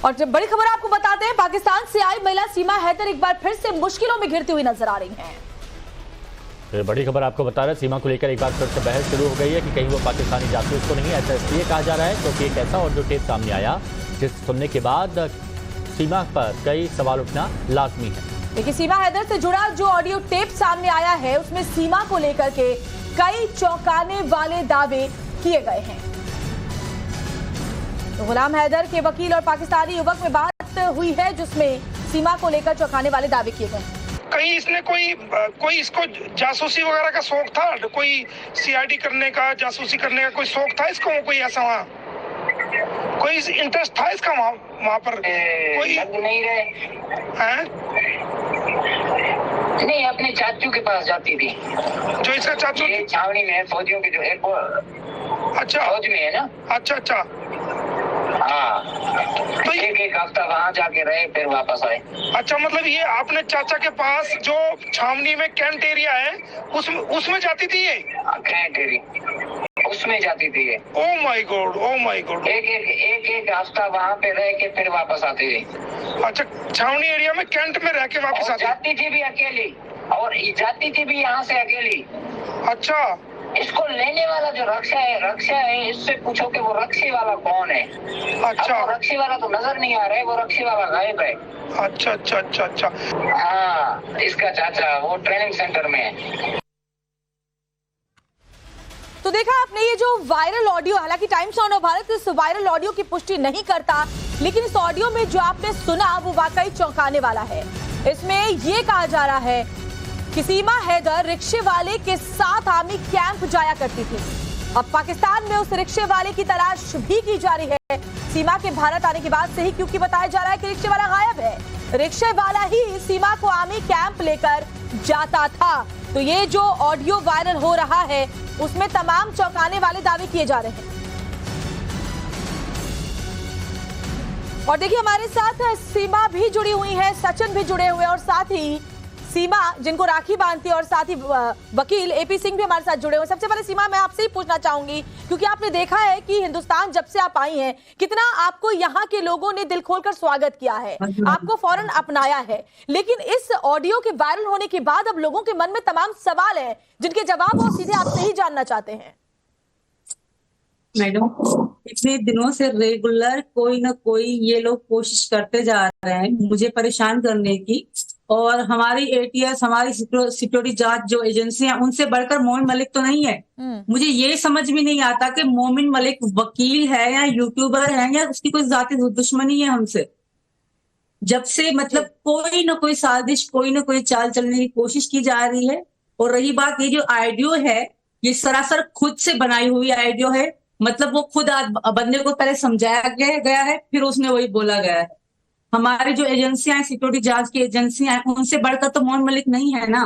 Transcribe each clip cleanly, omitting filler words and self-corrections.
और जब बड़ी खबर आपको बताते हैं, पाकिस्तान से आई महिला सीमा हैदर एक बार फिर से मुश्किलों में घिरती हुई नजर आ रही हैं। तो बड़ी खबर आपको बता रहे हैं, सीमा को लेकर एक बार फिर से बहस शुरू हो गई है कि कहीं वो पाकिस्तानी जासूस तो नहीं, ऐसा इसलिए कहा जा रहा है क्योंकि एक ऐसा ऑडियो टेप सामने आया जिस सुनने के बाद सीमा पर कई सवाल उठना लाजमी है। देखिए, सीमा हैदर से जुड़ा जो ऑडियो टेप सामने आया है उसमें सीमा को लेकर के कई चौंकाने वाले दावे किए गए हैं। तो गुलाम हैदर के वकील और पाकिस्तानी युवक में बात हुई है जिसमें सीमा को लेकर चौंकाने वाले दावे किए गए। कहीं इसने कोई इसको जासूसी वगैरह का शौक था, कोई सीआईडी करने का, जासूसी करने का कोई शौक था इसको, कोई ऐसा वहाँ कोई इंटरेस्ट था इसका वहाँ पर कोई नहीं रहे हैं? नहीं, अपने चाचू के पास जाती थी। जो इसका चाचू छावनी में है, फौजियों के जो एक अच्छा फौज में है ना। अच्छा हाँ, तो एक हफ्ता वहाँ जाके रहे, फिर वापस आए। अच्छा, मतलब ये आपने चाचा के पास जो छावनी में कैंट एरिया है उसमें जाती थी ये? कैंट एरिया उसमें जाती थी ये। Oh my God. एक हफ्ता वहाँ पे रह के फिर वापस आती थी। अच्छा, छावनी एरिया में कैंट में रह के वापस आती? जाती थी भी अकेली और जाती थी भी यहाँ से अकेली। अच्छा, इसको लेने वाला जो रक्षा है, इससे पूछो कि वो रक्षी वाला कौन है। अच्छा, रक्षी वाला तो नजर नहीं आ रहा है, वो रक्षी वाला गायब है। अच्छा। हाँ, इसका चाचा वो ट्रेनिंग सेंटर में है। तो देखा आपने ये जो वायरल ऑडियो, हालांकि टाइम्स ऑफ भारत इस वायरल ऑडियो की पुष्टि नहीं करता, लेकिन इस ऑडियो में जो आपने सुना वो वाकई चौंकाने वाला है। इसमें ये कहा जा रहा है कि सीमा हैदर रिक्शे वाले के साथ आर्मी कैंप जाया करती थी। अब पाकिस्तान में उस रिक्शे वाले की तलाश भी की जा रही है। सीमा के भारत आने के बाद से ही, क्योंकि बताया जा रहा है कि रिक्शे वाला गायब है। रिक्शे वाला ही सीमा को आर्मी कैंप लेकर जाता था। तो ये जो ऑडियो वायरल हो रहा है उसमें तमाम चौंकाने वाले दावे किए जा रहे हैं। और देखिए, हमारे साथ सीमा भी जुड़ी हुई है, सचिन भी जुड़े हुए हैं और साथ ही सीमा जिनको राखी बांधती है और साथ ही वकील एपी सिंह भी हमारे साथ जुड़े हुए हैं। सबसे पहले सीमा, मैं आपसे ही पूछना चाहूंगी क्योंकि आपने देखा है कि हिंदुस्तान जब से आप आई हैं, कितना आपको यहाँ के लोगों ने दिल खोलकर स्वागत किया है, आपको फौरन अपनाया है। लेकिन इस ऑडियो के वायरल होने के बाद अब लोगों के मन में तमाम सवाल हैं जिनके जवाब वो सीधे आपसे ही जानना चाहते हैं। मैडम, इतने दिनों से रेगुलर कोई ना कोई ये लोग कोशिश करते जा रहे हैं मुझे परेशान करने की, और हमारी एटीएस, हमारी सिक्योरिटी जांच जो एजेंसियां, उनसे बढ़कर मोमिन मलिक तो नहीं है। मुझे ये समझ भी नहीं आता कि मोमिन मलिक वकील है या यूट्यूबर है या उसकी कोई जाती दुश्मनी है हमसे। जब से मतलब कोई ना कोई साजिश, कोई ना कोई चाल चलने की कोशिश की जा रही है। और रही बात, ये जो आइडियो है ये सरासर खुद से बनाई हुई आइडियो है। मतलब वो खुद बंदे को पहले समझाया गया है, फिर उसने वही बोला गया है। हमारी जो एजेंसियां हैं, सिक्योरिटी जांच की एजेंसियां हैं, उनसे बढ़कर तो मोहन मलिक नहीं है ना।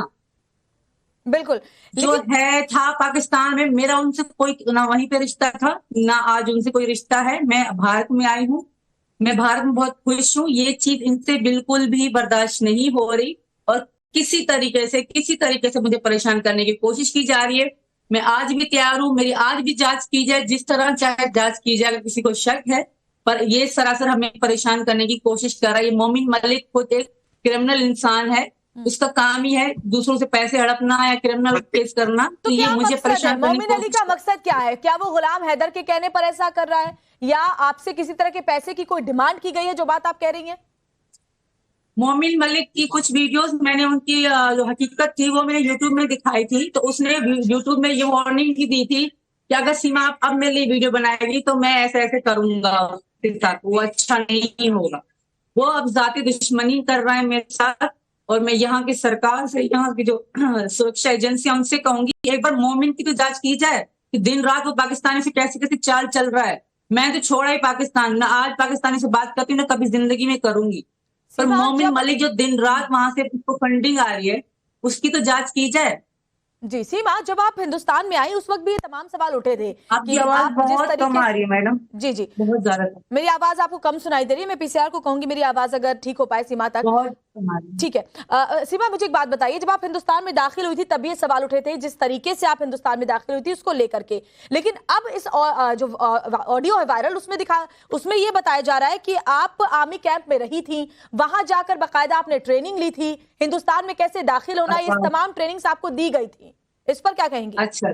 बिल्कुल, जो है था पाकिस्तान में, मेरा उनसे कोई ना वहीं पे रिश्ता था ना आज उनसे कोई रिश्ता है। मैं भारत में आई हूँ, मैं भारत में बहुत खुश हूँ। ये चीज इनसे बिल्कुल भी बर्दाश्त नहीं हो रही और किसी तरीके से मुझे परेशान करने की कोशिश की जा रही है। मैं आज भी तैयार हूँ, मेरी आज भी जांच की जाए, जिस तरह चाहे जांच की जाए। अगर किसी को शक है, पर ये सरासर हमें परेशान करने की कोशिश कर रहा है। ये मोमिन मलिक खुद एक क्रिमिनल इंसान है, उसका काम ही है दूसरों से पैसे हड़पना या क्रिमिनल केस करना। तो ये मुझे परेशान करने की मोमिन अली का मकसद क्या है? क्या वो गुलाम हैदर के कहने पर ऐसा कर रहा है या आपसे किसी तरह के पैसे की कोई डिमांड की गई है, जो बात आप कह रही हैं? मोमिन मलिक की कुछ वीडियोस मैंने उनकी जो हकीकत थी वो मैंने यूट्यूब में दिखाई थी। तो उसने यूट्यूब में ये वार्निंग भी दी थी कि अगर सीमा आप अब मेरे लिए वीडियो बनाएगी तो मैं ऐसे करूंगा उसके साथ, वो अच्छा नहीं होगा। वो अब जाती दुश्मनी कर रहा है मेरे साथ। और मैं यहाँ की सरकार से, यहाँ की जो सुरक्षा एजेंसियां, उनसे कहूंगी एक बार मोमिन की तो जांच की जाए कि दिन रात वो पाकिस्तानी से कैसे चाल चल रहा है। मैं तो छोड़ा ही पाकिस्तान, ना आज पाकिस्तानी से बात करती हूँ, ना कभी जिंदगी में करूंगी। पर मोमिन मलिक जो दिन रात वहां से फंडिंग आ रही है, उसकी तो जांच की जाए। जी सीमा, जब आप हिंदुस्तान में आई उस वक्त भी ये तमाम सवाल उठे थे। आपकी आवाज बहुत कम आ रही है मैडम। जी बहुत ज्यादा। मेरी आवाज आपको कम सुनाई दे रही है? मैं पीसीआर को कहूंगी मेरी आवाज अगर ठीक हो पाए सीमा तक। ठीक है। सीमा, मुझे एक बात बताइए, जब आप हिंदुस्तान में दाखिल हुई थी तब ये सवाल उठे थे जिस तरीके से आप हिंदुस्तान में दाखिल हुई थी उसको लेकर के, लेकिन अब इस जो ऑडियो है वायरल उसमें ये बताया जा रहा है कि आप आर्मी कैंप में रही थी, वहां जाकर बाकायदा आपने ट्रेनिंग ली थी, हिंदुस्तान में कैसे दाखिल होना, ये तमाम ट्रेनिंग्स आपको दी गई थी, इस पर क्या कहेंगी? अच्छा,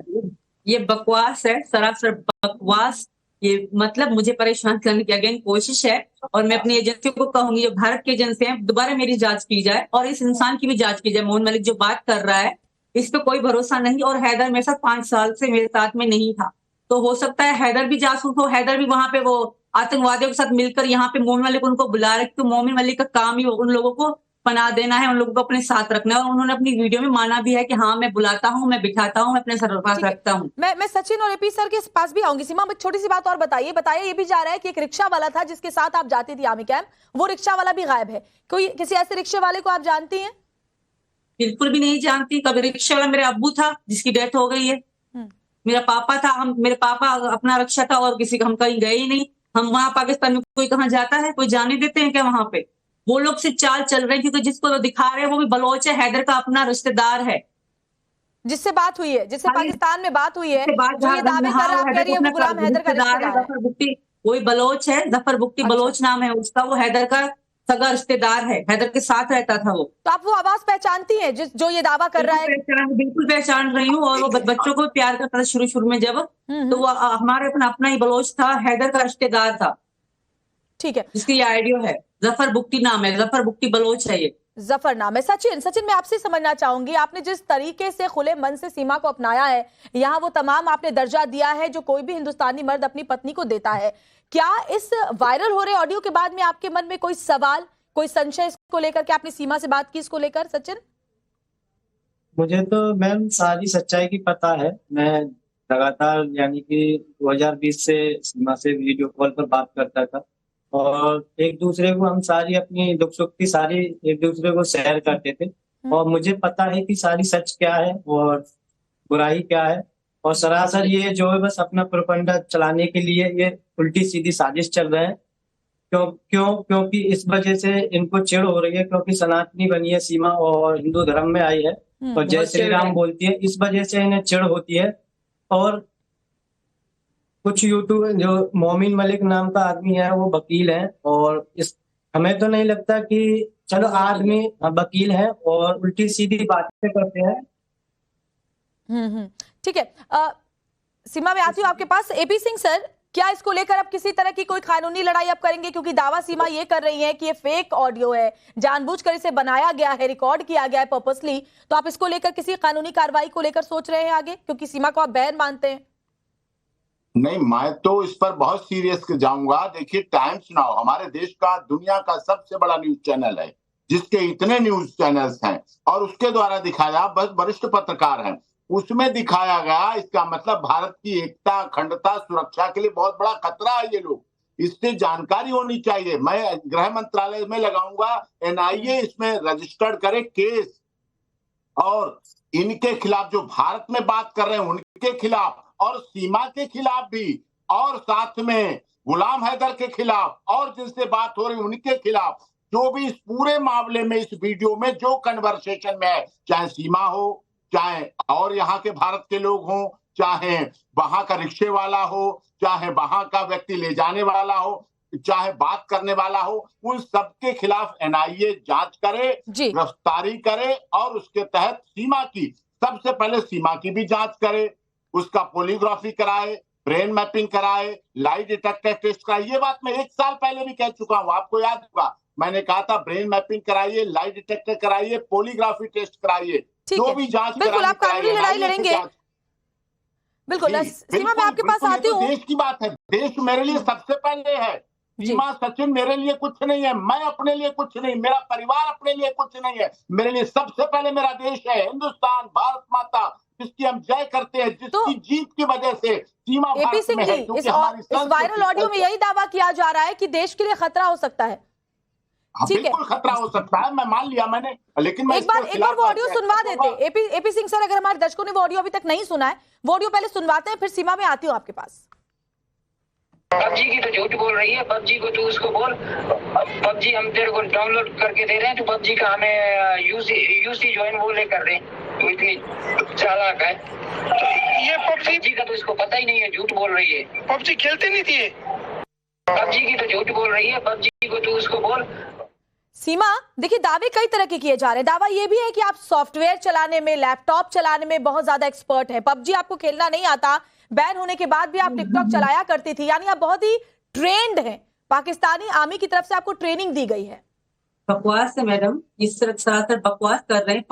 ये बकवास है, सरासर बकवास। ये मतलब मुझे परेशान करने की अगेन कोशिश है, और मैं अपनी एजेंसी को कहूंगी, जो भारत की एजेंसी है, दोबारा मेरी जांच की जाए और इस इंसान की भी जांच की जाए। मोहन मलिक जो बात कर रहा है इस पे कोई भरोसा नहीं, और हैदर मेरे साथ 5 साल से मेरे साथ में नहीं था, तो हो सकता है हैदर भी जासूस हो, हैदर भी वहां पे वो आतंकवादियों के साथ मिलकर यहाँ पे मोहन मलिक उनको बुला रहे, तो मोहन मलिक का काम ही उन लोगों को पनाह देना है, उन लोगों को अपने साथ रखना है, और उन्होंने अपनी वीडियो में माना भी है कि हाँ मैं बुलाता हूँ, मैं बिठाता हूँ, मैं अपने सर पास रखता हूँ। मैं सचिन और एपी सर के पास भी आऊंगी। सीमा, एक छोटी सी बात और बताइए, ये भी जा रहा है कि एक रिक्शा वाला था जिसके साथ आप जाती थी आर्मी कैंप, वो रिक्शा वाला भी गायब है, कोई किसी ऐसे रिक्शे वाले को आप जानती हैं? बिल्कुल भी नहीं जानती। कभी रिक्शा वाला मेरे अब्बू था जिसकी डेथ हो गई है, मेरा पापा था, मेरे पापा अपना रिक्शा था, और किसी का हम कहीं गए ही नहीं। हम वहां पाकिस्तान में कोई कहाँ जाता है, कोई जाने देते हैं क्या वहां पे? वो लोग से चाल चल रहे हैं, क्योंकि जिसको वो दिखा रहे हैं वो भी बलोच है, हैदर का अपना रिश्तेदार है, जिससे बात हुई है, जिससे पाकिस्तान में बात हुई है, जो ये दावे कर रहा है, आप कह रही है वो गुलाम हैदर का रिश्तेदार है। जफर बुक्टी, वही बलोच है, जफर बुक्टी बलोच नाम है उसका, वो हैदर का सगा रिश्तेदार है, हैदर के साथ रहता था वो। तो आप वो आवाज पहचानती हैं जो ये दावा कर रहा है? बिल्कुल पहचान रही हूँ, और वो बच्चों को प्यार करता था शुरू में जब, तो वो हमारे अपना ही बलोच था, हैदर का रिश्तेदार था। ठीक है, इसकी ये आइडियो है, जफर बुक्टी नाम है, जफर बुक्टी बलोच है ये। जफर नाम है। सचिन, मैं आपसे समझना चाहूंगी, आपने जिस तरीके से खुले मन से सीमा को अपनाया है, यहाँ वो तमाम आपने दर्जा दिया है जो कोई भी हिंदुस्तानी मर्द अपनी पत्नी को देता है, क्या इस वायरल हो रहे ऑडियो के बाद में आपके मन में कोई सवाल, कोई संशय इसको लेकर के? आपने सीमा से बात की इसको लेकर? सचिन, मुझे तो मैम सारी सच्चाई की पता है। मैं लगातार यानी कि 2020 से सीमा से वीडियो कॉल पर बात करता था, और एक दूसरे को हम सारी अपनी दुख सुख की सारी एक दूसरे को शेयर करते थे, और मुझे पता है कि सारी सच क्या है और बुराई क्या है, और सरासर ये जो है बस अपना प्रोपेगेंडा चलाने के लिए ये उल्टी सीधी साजिश चल रहा है। क्योंकि इस वजह से इनको चिढ़ हो रही है, क्योंकि सनातनी बनी है सीमा और हिंदू धर्म में आई है और जय श्री राम बोलती है, इस वजह से इन्हें चिढ़ होती है। और कुछ यूट्यूब जो मोमिन मलिक नाम का आदमी है वो वकील है, और हमें तो नहीं लगता कि चलो आदमी वकील है और उल्टी सीधी बातें करते हैं। ठीक है। सीमा, मैं आती हूँ आपके पास। एपी सिंह सर, क्या इसको लेकर अब किसी तरह की कोई कानूनी लड़ाई आप करेंगे? क्योंकि दावा सीमा ये कर रही है कि ये फेक ऑडियो है, जानबूझकर इसे बनाया गया है, रिकॉर्ड किया गया है पर्पसली, तो आप इसको लेकर किसी कानूनी कार्रवाई को लेकर सोच रहे हैं आगे, क्योंकि सीमा को आप बहन मानते हैं? नहीं, मैं तो इस पर बहुत सीरियस जाऊंगा। देखिए, टाइम्स नाउ हमारे देश का, दुनिया का सबसे बड़ा न्यूज चैनल है, जिसके इतने न्यूज चैनल्स हैं, और उसके द्वारा दिखाया, बस वरिष्ठ पत्रकार हैं, उसमें दिखाया गया, इसका मतलब भारत की एकता, अखंडता, सुरक्षा के लिए बहुत बड़ा खतरा है ये लोग। इससे जानकारी होनी चाहिए। मैं गृह मंत्रालय में लगाऊंगा, NIA इसमें रजिस्टर्ड करे केस, और इनके खिलाफ जो भारत में बात कर रहे हैं उनके खिलाफ, और सीमा के खिलाफ भी, और साथ में गुलाम हैदर के खिलाफ, और जिनसे बात हो रही उनके खिलाफ, जो भी इस पूरे मामले में, इस वीडियो में जो कन्वर्सेशन में है, चाहे सीमा हो, चाहे और यहाँ के भारत के लोग हों, चाहे वहां का रिक्शे वाला हो, चाहे वहां का व्यक्ति ले जाने वाला हो, चाहे बात करने वाला हो, उन सबके खिलाफ NIA जांच करे, गिरफ्तारी करे, और उसके तहत सीमा की, सबसे पहले सीमा की भी जांच करे, उसका पोलीग्राफी कराए, ब्रेन मैपिंग कराए, लाई डिटेक्टर टेस्ट कराए। ये बात मैं 1 साल पहले भी कह चुका हूं, आपको याद होगा। मैंने कहा था ब्रेन मैपिंग कराइए, लाई डिटेक्टर कराइए, पोलीग्राफी टेस्ट कराइए, जो भी जांच बिल्कुल आप कानूनी लड़ाई लड़ेंगे। बिल्कुल सीमा, मैं आपके पास आती हूँ। देश की बात है, देश मेरे लिए सबसे पहले है। सीमा, सचिन मेरे लिए कुछ नहीं है, मैं अपने लिए कुछ नहीं, मेरा परिवार अपने लिए कुछ नहीं है, मेरे लिए सबसे पहले मेरा देश है, हिंदुस्तान, भारत माता, जिसकी हम जय करते हैं, जिसकी जीत की वजह से सीमा भारत में है। इस वायरल ऑडियो में यही दावा किया जा रहा है कि देश के लिए खतरा हो सकता है। बिल्कुल खतरा हो सकता है, मैं मान लिया मैंने, लेकिन मैं एक बार वो ऑडियो सुनवा देते। एपी सिंह सर, अगर हमारे दर्शकों ने वो ऑडियो अभी तक नहीं सुना है, वो ऑडियो पहले सुनवाते हैं, फिर सीमा में आती हूँ आपके पास। PUBG की तो झूठ बोल रही है, PUBG को तू उसको बोल, पबजी हम तेरे को डाउनलोड करके दे रहे हैं, तो पबजी का हमें यूसी ज्वाइन वो लेकर दे। तो इतनी चालाक है। ये पबजी का तो इसको पता ही नहीं है, झूठ बोल रही है। पबजी खेलते नहीं थी ये? पबजी की तो झूठ बोल रही है, पबजी को तो उसको बोल। सीमा, देखिए दावे कई तरह के किए जा रहे हैं। दावा ये भी है कि आप सॉफ्टवेयर चलाने में, लैपटॉप चलाने में बहुत ज्यादा एक्सपर्ट है। पबजी आपको खेलना नहीं आता, बैन होने के बाद भी आप टिकटॉक चलाया करती थी, यानी आप बहुत ही ट्रेंड हैं। पाकिस्तानी आर्मी की तरफ से आपको ट्रेनिंग दी गई है। बकवास है मैडम, इस तरह सरासर बकवास कर रहे हैं।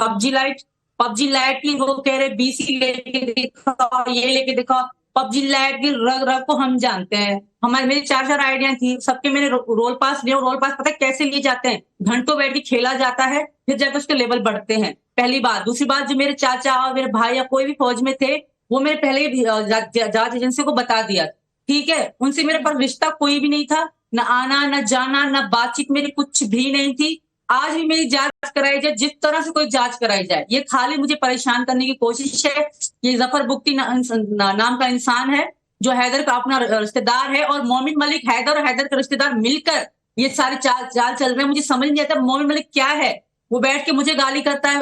पबजी लाइट की वो कह रहे बीसी लेके दिखाओ, ये लेके दिखाओ। पबजी लाइट की रग रग को हम जानते हैं। मेरी 4 आइडिया थी, सबके मैंने रोल पास लिया। रोल पास पता है कैसे लिए जाते हैं? घंटों बैठ के खेला जाता है, फिर जाकर उसके लेवल बढ़ते हैं। पहली बात। दूसरी बात, जो मेरे चाचा और मेरे भाई या कोई भी फौज में थे, वो मेरे पहले जांच एजेंसी को बता दिया, ठीक है? उनसे मेरे पास रिश्ता कोई भी नहीं था, न आना न जाना न बातचीत मेरी कुछ भी नहीं थी। आज भी मेरी जांच कराई जाए, जिस तरह से कोई जांच कराई जाए। ये खाली मुझे परेशान करने की कोशिश है। ये जफर बुख्ती नाम का इंसान है, जो हैदर का अपना रिश्तेदार है, और मोमिन मलिक हैदर और हैदर के रिश्तेदार मिलकर ये सारे चाल चल रहे हैं। मुझे समझ नहीं आता मोमिन मलिक क्या है। वो बैठ के मुझे गाली करता है,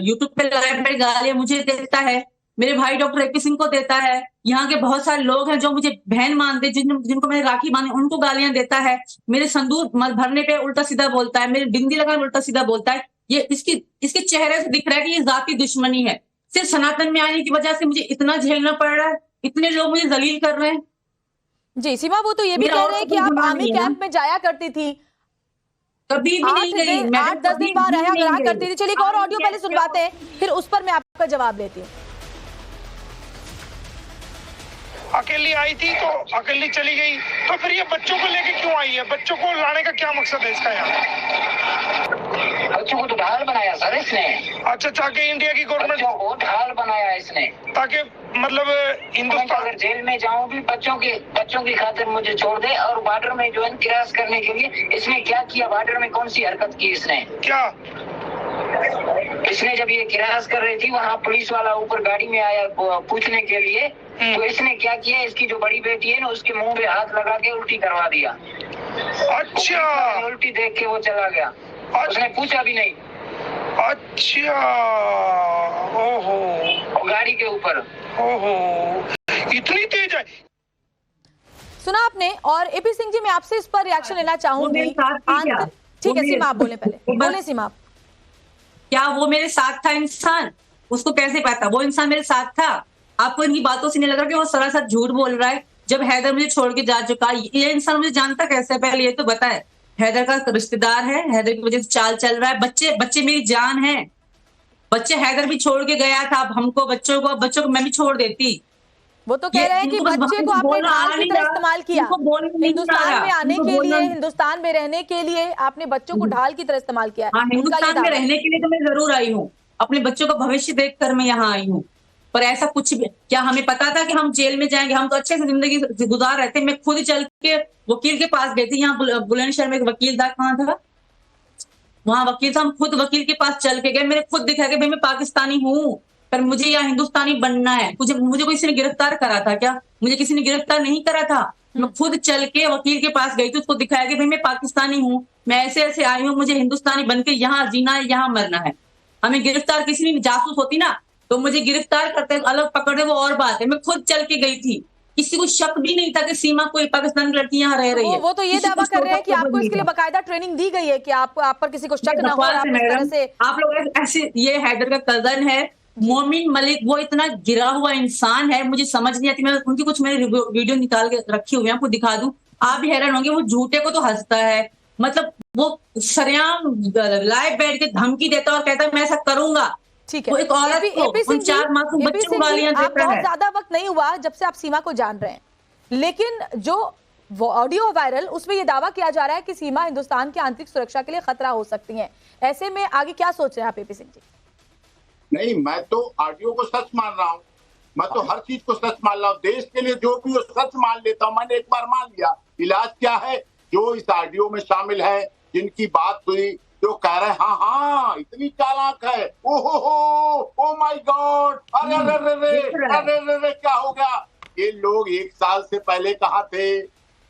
यूट्यूब पे लाइव गाली मुझे देता है, मेरे भाई डॉक्टर एपी सिंह को देता है। यहाँ के बहुत सारे लोग हैं जो मुझे बहन मानते, जिनको मैंने राखी बांधी, उनको गालियां देता है। मेरे संदूक भरने पे उल्टा सीधा बोलता है, मेरी बिंदी लगाने में उल्टा सीधा बोलता है। ये इसके चेहरे से दिख रहा है कि ये जाती दुश्मनी है। सिर्फ सनातन में आने की वजह से मुझे इतना झेलना पड़ रहा है, इतने लोग मुझे जलील कर रहे हैं। जी सीमा, वो तो ये भी कह रहे हैं कि आप आर्मी कैंप में जाया करती थी, कभी भी नहीं गई, 8-10 दिन बाद रहा करती थी। चलिए एक और ऑडियो पहले सुनवाते हैं, फिर उस पर मैं आपका जवाब लेती हूँ। अकेली आई थी तो अकेली चली गई, तो फिर ये बच्चों को लेके क्यों आई है? बच्चों को लाने का क्या मकसद है इसका यहाँ? बच्चों को तो ढाल बनाया सर इसने। अच्छा, ताकि इंडिया की गवर्नमेंट को ढाल बनाया इसने, ताकि मतलब हिंदुस्तान अगर जेल में जाऊं भी बच्चों की खातिर मुझे छोड़ दे। और बॉर्डर में जो है क्रॉस करने के लिए इसने क्या किया? बॉर्डर में कौन सी हरकत की इसने? क्या इसने जब ये क्रॉस कर रही थी, वहाँ पुलिस वाला ऊपर गाड़ी में आया पूछने के लिए, तो इसने क्या किया? इसकी जो बड़ी बेटी है ना, उसके मुंह पे हाथ लगा के उल्टी करवा दिया। अच्छा, उल्टी देख के वो चला गया, उसने पूछा भी नहीं। अच्छा, ओहो, गाड़ी के ऊपर। ओहो, इतनी तेज है। सुना आपने। और एपी सिंह जी, मैं आपसे इस पर रिएक्शन लेना चाहूंगी। ठीक है सीमा, आप बोले पहले, बोले सीमा आप। क्या वो मेरे साथ था इंसान? उसको कैसे पता वो इंसान मेरे साथ था? आपको इनकी बातों से नहीं लग रहा कि वो सरासर झूठ बोल रहा है? जब हैदर मुझे छोड़ के जा चुका, ये इंसान मुझे जानता कैसे? पहले ये तो बताए। हैदर का रिश्तेदार है, हैदर की वजह से चाल चल रहा है। बच्चे मेरी जान है। बच्चे हैदर भी छोड़ के गया था। अब हमको बच्चों को मैं भी छोड़ देती। वो तो कह रहे हैं कि बच्चे को आपने ढाल की तरह इस्तेमाल किया। हिंदुस्तान में आने के लिए, हिंदुस्तान में रहने के लिए आपने बच्चों को ढाल की तरह इस्तेमाल किया। हिंदुस्तान में रहने के लिए तो मैं जरूर आई हूँ, अपने बच्चों का भविष्य देखकर मैं यहाँ आई हूँ। पर ऐसा कुछ भी, क्या हमें पता था कि हम जेल में जाएंगे? हम तो अच्छे से जिंदगी गुजार रहे थे। मैं खुद ही चल के वकील के पास गई थी। यहाँ बुलंदशहर में एक वकील था, कहाँ था वहाँ वकील था। हम खुद वकील के पास चल के गए, मैंने खुद दिखाया कि भाई मैं पाकिस्तानी हूँ, पर मुझे यहाँ हिंदुस्तानी बनना है। मुझे किसी ने गिरफ्तार करा था क्या? मुझे किसी ने गिरफ्तार नहीं करा था। मैं खुद चल के वकील के पास गई थी, उसको दिखाया कि भाई मैं पाकिस्तानी हूँ, मैं ऐसे आई हूँ, मुझे हिंदुस्तानी बनके यहाँ जीना है, यहाँ मरना है। हमें गिरफ्तार किसी ने जासूस होती ना तो मुझे गिरफ्तार करते, अलग पकड़े, वो और बात है। मैं खुद चल के गई थी, किसी को शक भी नहीं था कि सीमा कोई पाकिस्तान की लड़की यहाँ रह रही है। वो तो ये दावा कर रहे हैं कि आपको इसके लिए बाकायदा ट्रेनिंग दी गई है कि आप पर किसी को शक ना हो। आप लोग ऐसे, ये हैदर का कजन है मोमिन मलिक, वो इतना गिरा हुआ इंसान है, मुझे समझ नहीं आती। मैं उनकी कुछ मेरी वीडियो निकाल के रखी हुई है, आपको दिखा दूं, आप भी हैरान होंगे। वो झूठे को तो हंसता है, मतलब वो सरेआम लाइव बैठ के धमकी देता और कहता है मैं ऐसा करूंगा। ठीक है, वो एक औरत को 4 मासूम बच्चों को गालियां देता है। बहुत ज्यादा वक्त नहीं हुआ जब से आप सीमा को जान रहे हैं, लेकिन जो ऑडियो वायरल, उसमें ये दावा किया जा रहा है कि सीमा हिंदुस्तान की आंतरिक सुरक्षा के लिए खतरा हो सकती है। ऐसे में आगे क्या सोच रहे हैं आप एपी सिंह जी? नहीं, मैं तो ऑडियो को सच मान रहा हूँ। मैं तो हर चीज को सच मान रहा हूँ। देश के लिए जो भी वो सच मान लेता हूँ। मैंने एक बार मान लिया। इलाज क्या है? जो इस ऑडियो में शामिल है, जिनकी बात हुई, जो कह रहे हैं हाँ इतनी चालाक है, ओ माय गॉड, अरे क्या हो गया? ये लोग 1 साल से पहले कहाँ थे?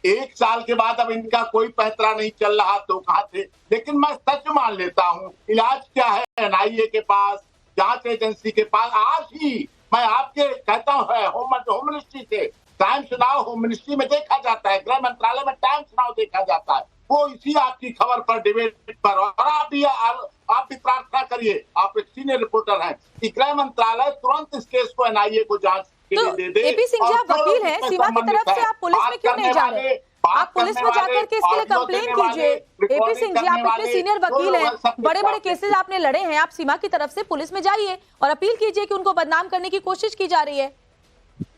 1 साल के बाद अब इनका कोई पैतरा नहीं चल रहा तो कहाँ थे। लेकिन मैं सच मान लेता हूँ, इलाज क्या है एनआईए के पास, जांच एजेंसी के पास। आज ही मैं आपके कहता हूँ होम मिनिस्ट्री से टाइम्स नाउ, होम मिनिस्ट्री में देखा जाता है, गृह मंत्रालय में टाइम्स नाउ देखा जाता है, वो इसी आपकी खबर पर डिबेट पर। और आप भी प्रार्थना करिए, आप एक सीनियर रिपोर्टर हैं, कि गृह मंत्रालय तुरंत इस केस को एनआईए को जांच के लिए दे दे। एपी सिंह जी, आप वकील हैं, सीमा की तरफ से आप पुलिस में क्यों नहीं जा रहे? आप पुलिस में जाकर के इसके लिए कंप्लेन कीजिए। एपी सिंह जी, आप इतने सीनियर वकील हैं, बड़े बड़े केसेस आपने लड़े हैं, आप सीमा की तरफ से पुलिस में जाइए और अपील कीजिए कि उनको बदनाम करने की कोशिश की जा रही है।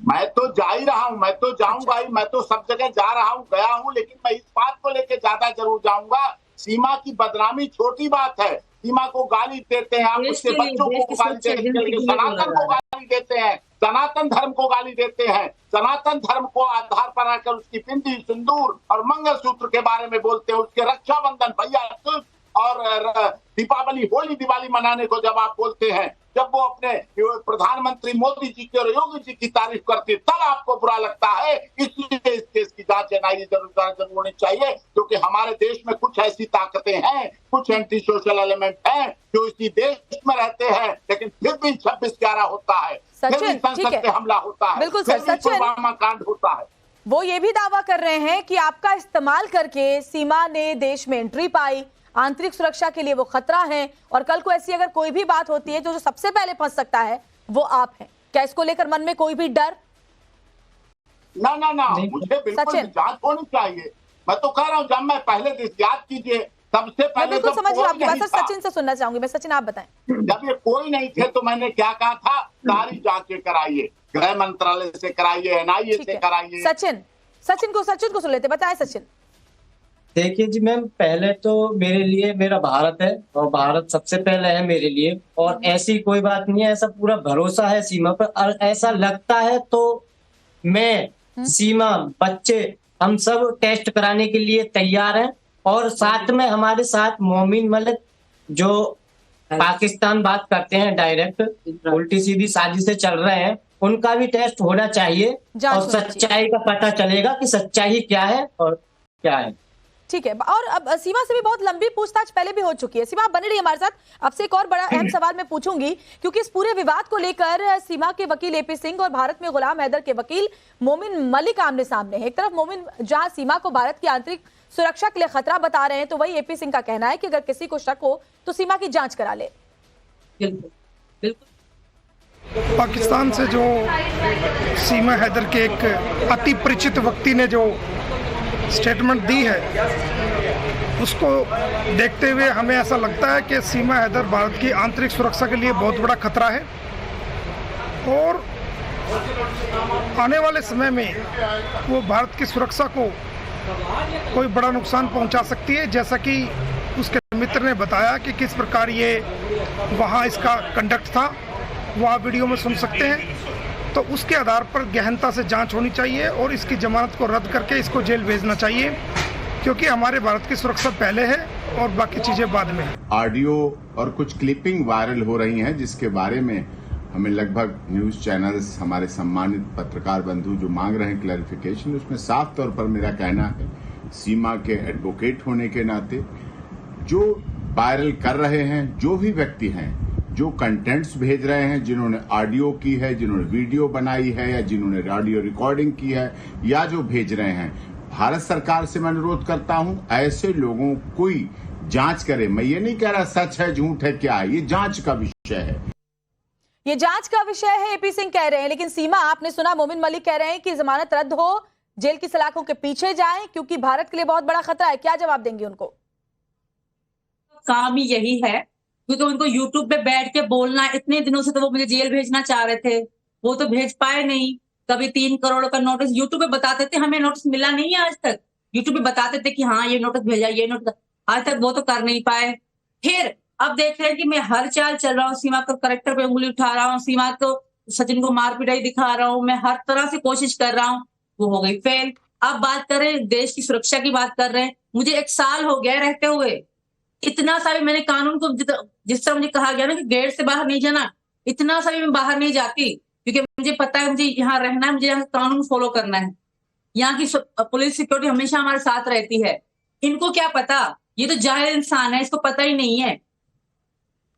मैं तो जा ही रहा हूँ, मैं तो जाऊंगा ही, मैं तो सब जगह जा रहा हूँ, गया हूँ, लेकिन मैं इस बात को लेकर ज्यादा जरूर जाऊंगा। सीमा की बदनामी छोटी बात है, सीमा को गाली देते हैं आप, उसके बच्चों को गाली देते हैं, सनातन को गाली देते हैं, सनातन धर्म को गाली देते हैं, सनातन धर्म को आधार पर आकर उसकी बिंदी, सिंदूर और मंगलसूत्र के बारे में बोलते हैं, उसके रक्षाबंधन, भैया और दीपावली, होली दिवाली मनाने को जब आप बोलते हैं, जब वो अपने प्रधानमंत्री मोदी जी की और योगी जी की तारीफ करते, तब आपको बुरा लगता है। इसलिए इस केस की जांच एनआईए जरूर होनी चाहिए, क्योंकि हमारे देश में कुछ ऐसी ताकतें हैं, कुछ एंटी सोशल एलिमेंट हैं जो इसी देश में रहते हैं, लेकिन फिर भी 26/11 होता है, फिर भी संसद पे हमला होता है, बिल्कुल फिर सर, भी सचिन पुलवामा कांड होता है। वो ये भी दावा कर रहे हैं कि आपका इस्तेमाल करके सीमा ने देश में एंट्री पाई, आंतरिक सुरक्षा के लिए वो खतरा है, और कल को ऐसी अगर कोई भी बात होती है तो जो सबसे पहले फंस सकता है वो आप हैं। क्या इसको लेकर मन में कोई भी डर? ना, मुझे बिल्कुल जांच होनी चाहिए। मैं तो कह रहा हूँ, जब मैं पहले दिन याद कीजिए, सबसे पहले बिल्कुल समझिए आपकी बात। सर सचिन से सुनना चाहूंगी मैं। सचिन आप बताएं। जब ये कोई नहीं थे तो मैंने क्या कहा था, सारी जांचें कराइए, गृह मंत्रालय से कराइए, एनआईए से कराइए। सचिन को सुन लेते, बताएं सचिन। देखिए जी मैम, पहले तो मेरे लिए मेरा भारत है और भारत सबसे पहले है मेरे लिए, और ऐसी कोई बात नहीं है, ऐसा पूरा भरोसा है सीमा पर। और ऐसा लगता है तो मैं, सीमा, बच्चे, हम सब टेस्ट कराने के लिए तैयार हैं। और साथ में हमारे साथ मोमिन मलिक, जो पाकिस्तान बात करते हैं डायरेक्ट, उल्टी सीधी साजिशें चल रहे हैं, उनका भी टेस्ट होना चाहिए और सच्चाई का पता चलेगा कि सच्चाई क्या है और क्या है। ठीक है। और अब सीमा से भी बहुत लंबी पूछताछ पहले भी हो चुकी है। सीमा आप बने रही हमारे साथ, आपसे एक और बड़ा अहम सवाल मैं पूछूंगी, क्योंकि इस पूरे विवाद को लेकर सीमा के वकील एपी सिंह और भारत में गुलाम हैदर के वकील मोमिन मलिक आमने सामने है। एक तरफ मोमिन जहां सीमा को भारत की आंतरिक सुरक्षा के लिए खतरा बता रहे हैं, तो वही एपी सिंह का कहना है कि अगर किसी को शक हो तो सीमा की जांच करा ले। पाकिस्तान से जो सीमा हैदर के एक अति परिचित व्यक्ति ने जो स्टेटमेंट दी है, उसको देखते हुए हमें ऐसा लगता है कि सीमा हैदर भारत की आंतरिक सुरक्षा के लिए बहुत बड़ा खतरा है, और आने वाले समय में वो भारत की सुरक्षा को कोई बड़ा नुकसान पहुंचा सकती है। जैसा कि उसके मित्र ने बताया कि किस प्रकार ये वहाँ इसका कंडक्ट था, वो आप वीडियो में सुन सकते हैं। तो उसके आधार पर गहनता से जांच होनी चाहिए और इसकी जमानत को रद्द करके इसको जेल भेजना चाहिए, क्योंकि हमारे भारत की सुरक्षा पहले है और बाकी चीजें बाद में। ऑडियो और कुछ क्लिपिंग वायरल हो रही हैं, जिसके बारे में हमें लगभग न्यूज चैनल्स, हमारे सम्मानित पत्रकार बंधु जो मांग रहे हैं क्लैरिफिकेशन, उसमें साफ तौर पर मेरा कहना है, सीमा के एडवोकेट होने के नाते जो वायरल कर रहे हैं, जो भी व्यक्ति हैं, जो कंटेंट्स भेज रहे हैं, जिन्होंने ऑडियो की है, जिन्होंने वीडियो बनाई है, या जिन्होंने ऑडियो रिकॉर्डिंग की है, या जो भेज रहे हैं, भारत सरकार से मैं अनुरोध करता हूं, ऐसे लोगों कोई जांच करे। मैं ये नहीं कह रहा सच है झूठ है क्या है, ये जांच का विषय है, ये जांच का विषय है, एपी सिंह कह रहे हैं। लेकिन सीमा, आपने सुना मोमिन मलिक कह रहे हैं कि जमानत रद्द हो, जेल की सलाखों के पीछे जाएं, क्योंकि भारत के लिए बहुत बड़ा खतरा है। क्या जवाब देंगे उनको? काम ही यही है, क्योंकि उनको यूट्यूब पे बैठ के बोलना, इतने दिनों से तो वो मुझे जेल भेजना चाह रहे थे, वो तो भेज पाए नहीं। कभी 3 करोड़ का नोटिस यूट्यूब पे बताते थे, हमें नोटिस मिला नहीं है आज तक। यूट्यूब पे बताते थे कि हाँ ये नोटिस भेजा, ये नोटिस, आज तक वो तो कर नहीं पाए। फिर अब देख रहे हैं कि मैं हर चाल चल रहा हूँ, सीमा को करेक्टर पे उंगली उठा रहा हूँ, सीमा को, सचिन को मार पिटाई दिखा रहा हूँ, मैं हर तरह से कोशिश कर रहा हूँ, वो हो गई फेल। अब बात कर रहे हैं देश की सुरक्षा की बात कर रहे हैं। मुझे 1 साल हो गया रहते हुए, इतना सा भी मैंने कानून को, जिस तरह मुझे कहा गया ना कि गेट से बाहर नहीं जाना, इतना सा भी मैं बाहर नहीं जाती, क्योंकि मुझे पता है मुझे यहाँ रहना है, मुझे यहाँ कानून फॉलो करना है। यहाँ की पुलिस सिक्योरिटी हमेशा हमारे साथ रहती है। इनको क्या पता, ये तो जाहिल इंसान है, इसको पता ही नहीं है।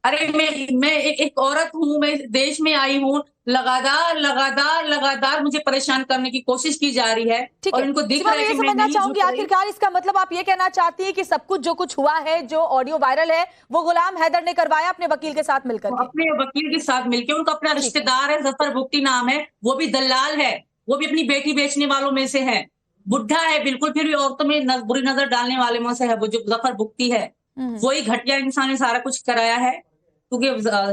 अरे मैं एक औरत हूँ, मैं देश में आई हूँ, लगातार मुझे परेशान करने की कोशिश की जा रही है। ठीक और है, इनको दिख सीमा, रहा है मैं कि ये मैं समझना नहीं चाहूंगी झुक रही। आखिरकार इसका मतलब आप ये कहना चाहती है कि सब कुछ जो कुछ हुआ है, जो ऑडियो वायरल है, वो गुलाम हैदर ने करवाया अपने वकील के साथ मिलकर के? अपने वकील के साथ मिलकर, उनका अपना ठीक है। रिश्तेदार है, जफर भुगती नाम है, वो भी दलाल है, वो भी अपनी बेटी बेचने वालों में से है, बुढ़ा है बिल्कुल, फिर भी औरतों में बुरी नजर डालने वाले में से है, वो जो जफर भुगती है। वही घटिया इंसान ने सारा कुछ कराया है, क्योंकि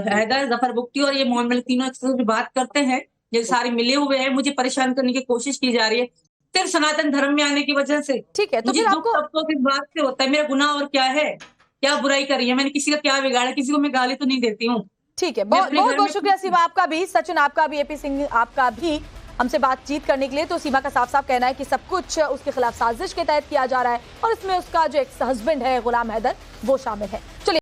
हैदर, जफर भुगती और ये मोहम्मद तीनों एक दूसरे से बात करते हैं, ये सारे मिले हुए हैं, मुझे परेशान करने की कोशिश की जा रही है सिर्फ सनातन धर्म में आने की वजह से। ठीक है, तो मुझे फिर दुख आपको सबको इस बात से होता है, मेरा गुनाह और क्या है, क्या बुराई करी है मैंने, किसी का क्या बिगाड़ा, किसी को मैं गाली तो नहीं देती हूँ। ठीक है, मैं बहुत अपने बहुत घर बहुत में शुक्रिया खुश हूँ। सीमा आपका भी, सचिन आपका भी, एपी सिंह आपका भी हमसे बातचीत करने के लिए। तो सीमा का साफ साफ कहना है कि सब कुछ उसके खिलाफ साजिश के तहत किया जा रहा है और इसमें उसका जो एक्स हस्बैंड है गुलाम हैदर वो शामिल है। चलिए।